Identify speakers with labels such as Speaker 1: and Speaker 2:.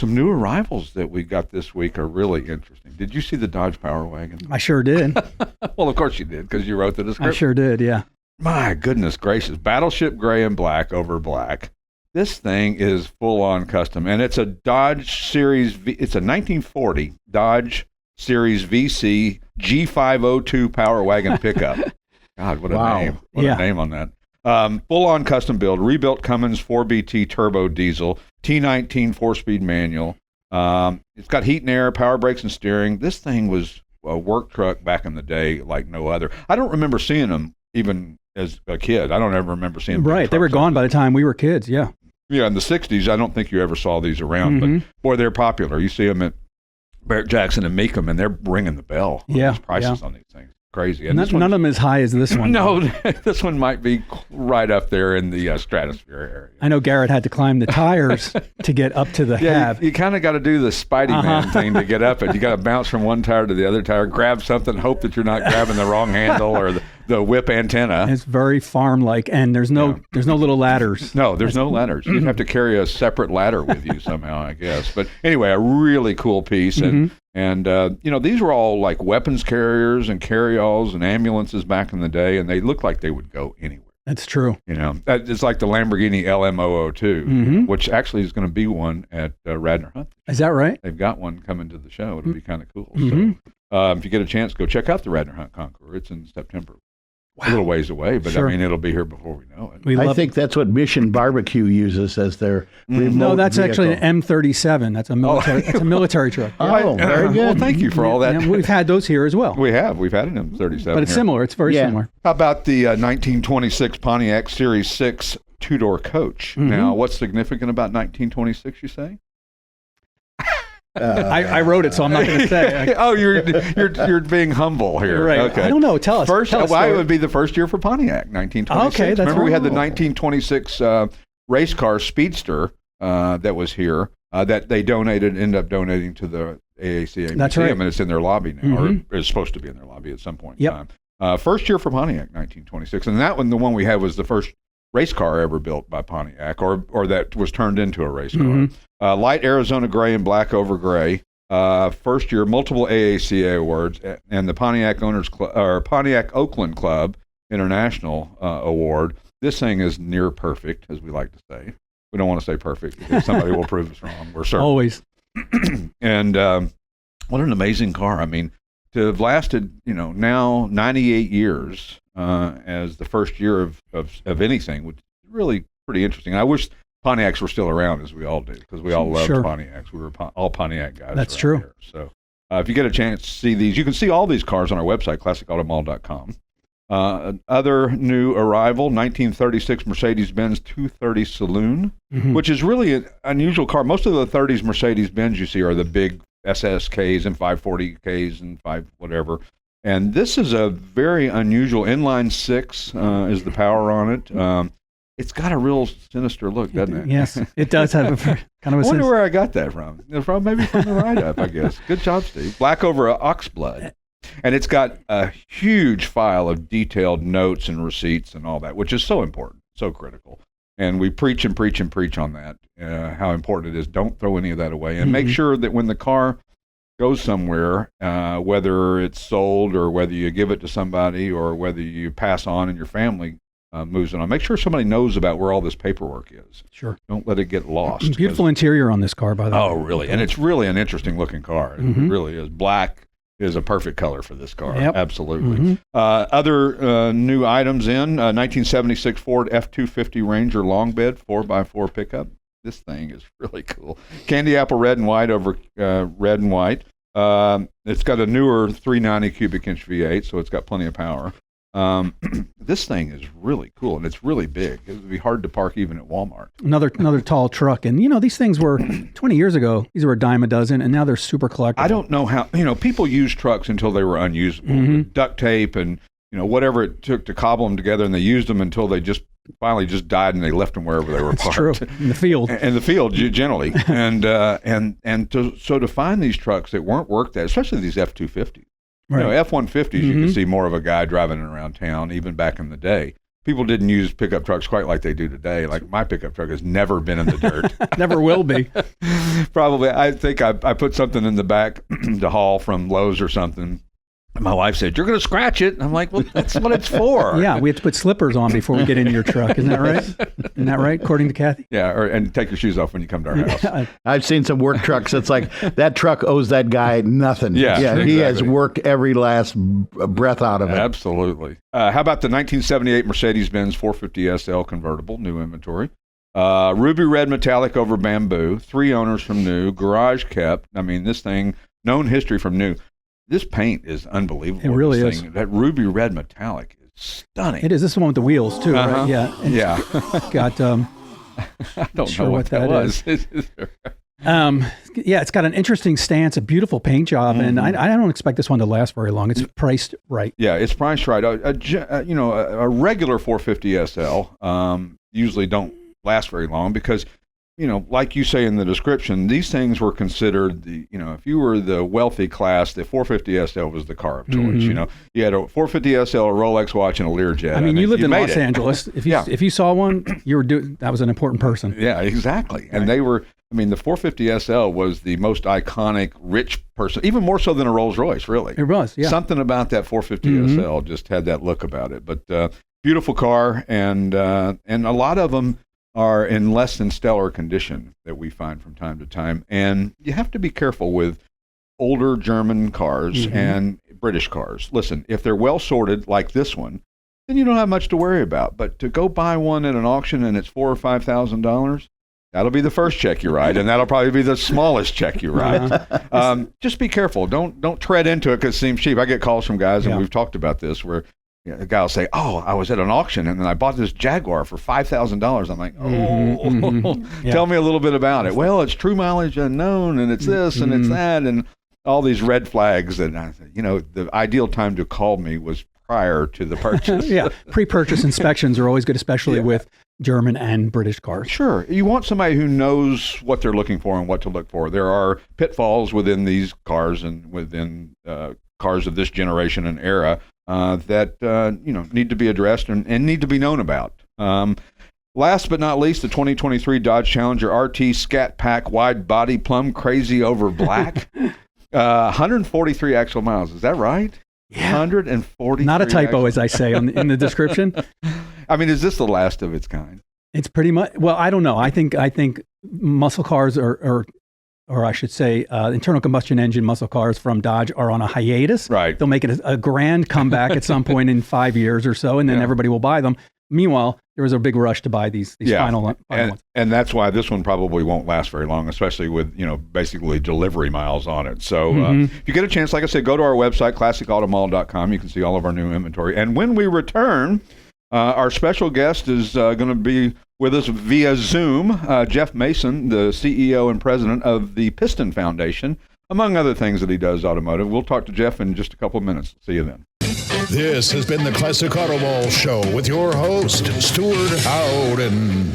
Speaker 1: some new arrivals that we got this week are really interesting. Did you see the Dodge Power Wagon?
Speaker 2: I sure did.
Speaker 1: Well, of course you did, because you wrote the description.
Speaker 2: I sure did, yeah.
Speaker 1: My goodness gracious. Battleship gray and black over black. This thing is full-on custom, and it's a Dodge Series it's a 1940 Dodge Series VC G502 Power Wagon pickup. God, what a name. What a name on that. Full-on custom build, rebuilt Cummins 4BT turbo diesel, T19 4-speed manual. It's got heat and air, power brakes and steering. This thing was a work truck back in the day like no other. I don't remember seeing them even as a kid. I don't ever remember seeing them.
Speaker 2: Right, they were gone by the time we were kids, yeah.
Speaker 1: Yeah, in the 60s, I don't think you ever saw these around, but boy, they're popular. You see them at Barrett-Jackson and Mecum, and they're ringing the bell on these prices on these things. Crazy. And
Speaker 2: none of them as high as this one.
Speaker 1: No, this one might be right up there in the stratosphere area.
Speaker 2: I know Garrett had to climb the tires to get up to the cab.
Speaker 1: You kind of got to do the Spidey Man thing to get up it. You got to bounce from one tire to the other tire, grab something, hope that you're not grabbing the wrong handle or the whip antenna.
Speaker 2: It's very farm-like, and there's no little ladders.
Speaker 1: No, there's no ladders. You'd have to carry a separate ladder with you somehow, I guess. But anyway, a really cool piece. And these were all like weapons carriers and carry-alls and ambulances back in the day, and they looked like they would go anywhere.
Speaker 2: That's true.
Speaker 1: It's like the Lamborghini LM002, which actually is going to be one at Radnor Hunt.
Speaker 2: Is that right?
Speaker 1: They've got one coming to the show. It'll be kind of cool. So if you get a chance, go check out the Radnor Hunt Conqueror. It's in September. Wow. A little ways away, but I mean, it'll be here before we know it.
Speaker 3: I think that's what Mission Barbecue uses as their remote
Speaker 2: No, that's
Speaker 3: vehicle.
Speaker 2: actually an M37. That's a military. That's a military truck.
Speaker 3: Oh, very good.
Speaker 1: Well, thank you for all that.
Speaker 2: Yeah, we've had those here as well.
Speaker 1: We have. We've had an M37.
Speaker 2: But it's similar. It's very similar.
Speaker 1: How about the 1926 Pontiac Series 6 two-door coach? Now, what's significant about 1926, you say?
Speaker 2: I wrote it, so I'm not going to say.
Speaker 1: You're being humble here.
Speaker 2: You're right.
Speaker 1: Okay.
Speaker 2: I don't know. Tell us.
Speaker 1: Why it would be the first year for Pontiac, 1926.
Speaker 2: Okay, that's
Speaker 1: Remember, we
Speaker 2: right.
Speaker 1: had the 1926 race car Speedster that was here that they ended up donating to the AACA
Speaker 2: That's
Speaker 1: Museum,
Speaker 2: right.
Speaker 1: and it's in their lobby now, or it's supposed to be in their lobby at some point in time. First year for Pontiac, 1926, and that one, the one we had, was the first race car ever built by Pontiac, or that was turned into a race car. Light Arizona gray and black over gray. First year, multiple AACA awards, and the Pontiac Pontiac Oakland Club International Award. This thing is near perfect, as we like to say. We don't want to say perfect because somebody will prove us wrong. We're certain.
Speaker 2: Always.
Speaker 1: And what an amazing car! I mean, to have lasted, now 98 years as the first year of anything, which is really pretty interesting. I wish Pontiacs were still around, as we all do, because we all loved Pontiacs. We were all Pontiac guys.
Speaker 2: That's true.
Speaker 1: Here. So if you get a chance to see these, you can see all these cars on our website, classicautomall.com. Other new arrival, 1936 Mercedes-Benz 230 Saloon, which is really an unusual car. Most of the 30s Mercedes-Benz you see are the big SSKs and 540Ks and 5 whatever. And this is a very unusual inline 6 is the power on it. It's got a real sinister look, doesn't it?
Speaker 2: Yes, it does have a kind of a
Speaker 1: I wonder where I got that from. Maybe from the write-up, I guess. Good job, Steve. Black over ox blood. And it's got a huge file of detailed notes and receipts and all that, which is so important, so critical. And we preach and preach and preach on that, how important it is. Don't throw any of that away. And make sure that when the car goes somewhere, whether it's sold or whether you give it to somebody or whether you pass on and your family moves it on, make sure somebody knows about where all this paperwork is.
Speaker 2: Sure.
Speaker 1: Don't let it get lost.
Speaker 2: Beautiful interior on this car, by the way.
Speaker 1: Oh, really? And it's really an interesting looking car. It really is. Black is a perfect color for this car.
Speaker 2: Yep.
Speaker 1: Absolutely. Other new items in 1976 Ford F250 Ranger long bed 4x4 pickup. This thing is really cool. Candy apple red and white over red and white. It's got a newer 390 cubic inch V8, so it's got plenty of power. This thing is really cool, and it's really big. It would be hard to park even at Walmart.
Speaker 2: Another tall truck. And, these things were, 20 years ago, these were a dime a dozen, and now they're super collectible.
Speaker 1: I don't know how, people used trucks until they were unusable. Duct tape and, whatever it took to cobble them together, and they used them until they finally died, and they left them wherever they were parked.
Speaker 2: That's true. In the field.
Speaker 1: In the field, generally. So to find these trucks that weren't worked at, especially these F-250s. Right. F-150s, you can see more of a guy driving it around town, even back in the day. people didn't use pickup trucks quite like they do today. Like my pickup truck has never been in the dirt.
Speaker 2: Never will be.
Speaker 1: Probably. I think I put something in the back to haul from Lowe's or something. My wife said, "You're going to scratch it." And I'm like, well, that's what it's for.
Speaker 2: Yeah, we have to put slippers on before we get into your truck. Isn't that right? Isn't that right, according to Kathy?
Speaker 1: Yeah, and take your shoes off when you come to our house.
Speaker 3: I've seen some work trucks. It's like that truck owes that guy nothing.
Speaker 1: Yeah,
Speaker 3: He has worked every last breath out of it.
Speaker 1: Absolutely. How about the 1978 Mercedes-Benz 450 SL convertible, new inventory? Ruby red metallic over bamboo, 3 owners from new, garage kept. I mean, this thing, known history from new. This paint is unbelievable.
Speaker 2: It really is.
Speaker 1: That ruby red metallic is stunning.
Speaker 2: It is. This is the one with the wheels, too, right? Yeah. And
Speaker 1: Yeah.
Speaker 2: got,
Speaker 1: I don't
Speaker 2: sure
Speaker 1: know
Speaker 2: what that
Speaker 1: was.
Speaker 2: yeah, it's got an interesting stance, a beautiful paint job, and I don't expect this one to last very long. It's priced right.
Speaker 1: Yeah, it's priced right. A regular 450 SL usually don't last very long because, like you say in the description, these things were considered if you were the wealthy class, the 450 SL was the car of choice. You had a 450 SL, a Rolex watch, and a Learjet.
Speaker 2: I mean, you lived in Los Angeles. If you saw one, that was an important person.
Speaker 1: Yeah, exactly. And they were. I mean, the 450 SL was the most iconic rich person, even more so than a Rolls Royce, really.
Speaker 2: It was, yeah.
Speaker 1: Something about that 450 SL just had that look about it. But beautiful car, and a lot of them are in less than stellar condition that we find from time to time. And you have to be careful with older German cars and British cars. Listen, if they're well sorted like this one, then you don't have much to worry about. But to go buy one at an auction and it's $4,000 or $5,000, that'll be the first check you write, and that'll probably be the smallest check you write. Just be careful. Don't tread into it because it seems cheap. I get calls from guys, and we've talked about this, where a guy will say, "Oh, I was at an auction, and then I bought this Jaguar for $5,000." I'm like, tell me a little bit about it. Well, it's true mileage unknown, and it's this, and it's that, and all these red flags. And I said, the ideal time to call me was prior to the purchase.
Speaker 2: Yeah, pre-purchase inspections are always good, especially with German and British cars.
Speaker 1: Sure. You want somebody who knows what they're looking for and what to look for. There are pitfalls within these cars and within cars of this generation and era that need to be addressed and need to be known about. Last but not least, the 2023 Dodge Challenger RT Scat Pack Widebody Plum Crazy Over Black. 143 actual miles. Is that right?
Speaker 2: Yeah.
Speaker 1: 143.
Speaker 2: Not a typo, as I say in the description.
Speaker 1: I mean, is this the last of its kind?
Speaker 2: It's pretty much. Well, I don't know. I think muscle cars or I should say, internal combustion engine muscle cars from Dodge are on a hiatus.
Speaker 1: Right.
Speaker 2: They'll make it a grand comeback at some point in 5 years or so, and then everybody will buy them. Meanwhile, there was a big rush to buy these final ones.
Speaker 1: And that's why this one probably won't last very long, especially with, basically delivery miles on it. So if you get a chance, like I said, go to our website, classicautomall.com. You can see all of our new inventory. And when we return, our special guest is going to be with us via Zoom, Jeff Mason, the CEO and president of the Piston Foundation, among other things that he does automotive. We'll talk to Jeff in just a couple of minutes. See you then.
Speaker 4: This has been the Classic Automall Show with your host, Stewart Howden.